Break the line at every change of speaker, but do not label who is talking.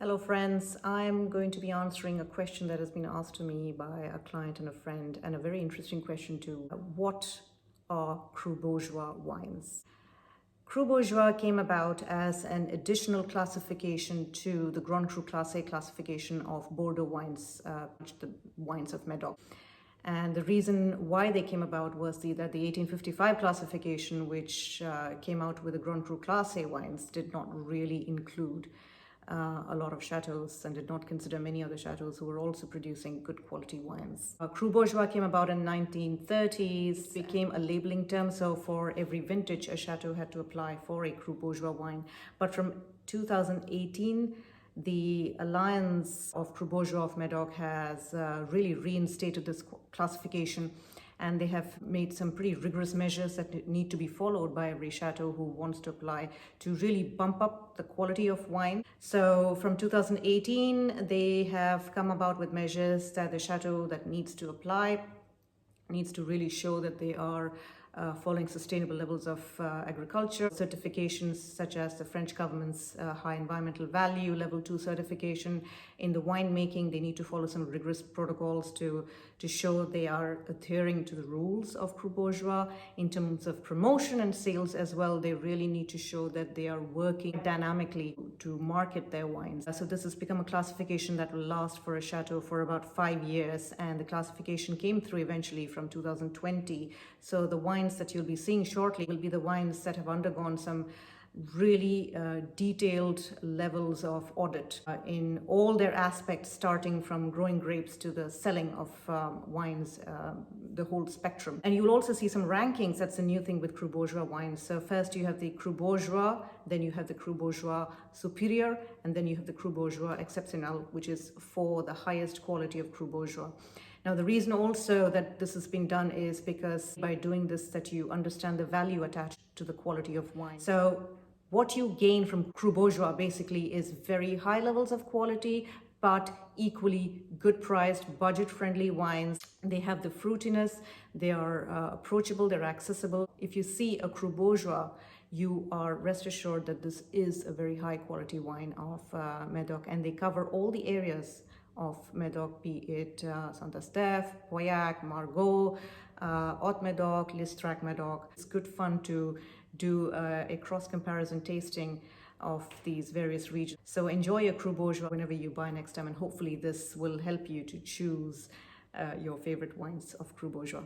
Hello friends, I'm going to be answering a question that has been asked to me by a client and a friend, and a very interesting question too. What are Cru Bourgeois wines? Cru Bourgeois came about as an additional classification to the Grand Cru Classé classification of Bordeaux wines, the wines of Medoc. And the reason why they came about was that the 1855 classification, which came out with the Grand Cru Classé wines, did not really include a lot of chateaus and did not consider many other chateaus who were also producing good quality wines. Cru Bourgeois came about in 1930s, became a labeling term, so for every vintage a chateau had to apply for a Cru Bourgeois wine. But from 2018, the Alliance of Cru Bourgeois of Medoc has really reinstated this classification, and they have made some pretty rigorous measures that need to be followed by every chateau who wants to apply to really bump up the quality of wine. So from 2018, they have come about with measures that the chateau that needs to apply needs to really show that they are following sustainable levels of agriculture. Certifications such as the French government's high environmental value level 2 certification. In the winemaking, they need to follow some rigorous protocols to show they are adhering to the rules of Cru Bourgeois. In terms of promotion and sales as well, they really need to show that they are working dynamically to market their wines. So this has become a classification that will last for a chateau for about 5 years, and the classification came through eventually from 2020. So the wines that you'll be seeing shortly will be the wines that have undergone some really detailed levels of audit in all their aspects, starting from growing grapes to the selling of wines, the whole spectrum. And you'll also see some rankings. That's a new thing with Cru Bourgeois wines. So first you have the Cru Bourgeois, then you have the Cru Bourgeois Superior, and then you have the Cru Bourgeois Exceptionnel, which is for the highest quality of Cru Bourgeois. Now, the reason also that this has been done is because by doing this, that you understand the value attached to the quality of wine. So what you gain from Cru Bourgeois basically is very high levels of quality, but equally good priced, budget-friendly wines. They have the fruitiness, they are approachable, they're accessible. If you see a Cru Bourgeois, you are rest assured that this is a very high quality wine of Medoc, and they cover all the areas of Medoc, be it Saint-Estèphe, Pauillac, Margaux, Haute-Medoc, Listrac-Medoc. It's good fun to do a cross-comparison tasting of these various regions. So enjoy your Cru Bourgeois whenever you buy next time, and hopefully this will help you to choose your favorite wines of Cru Bourgeois.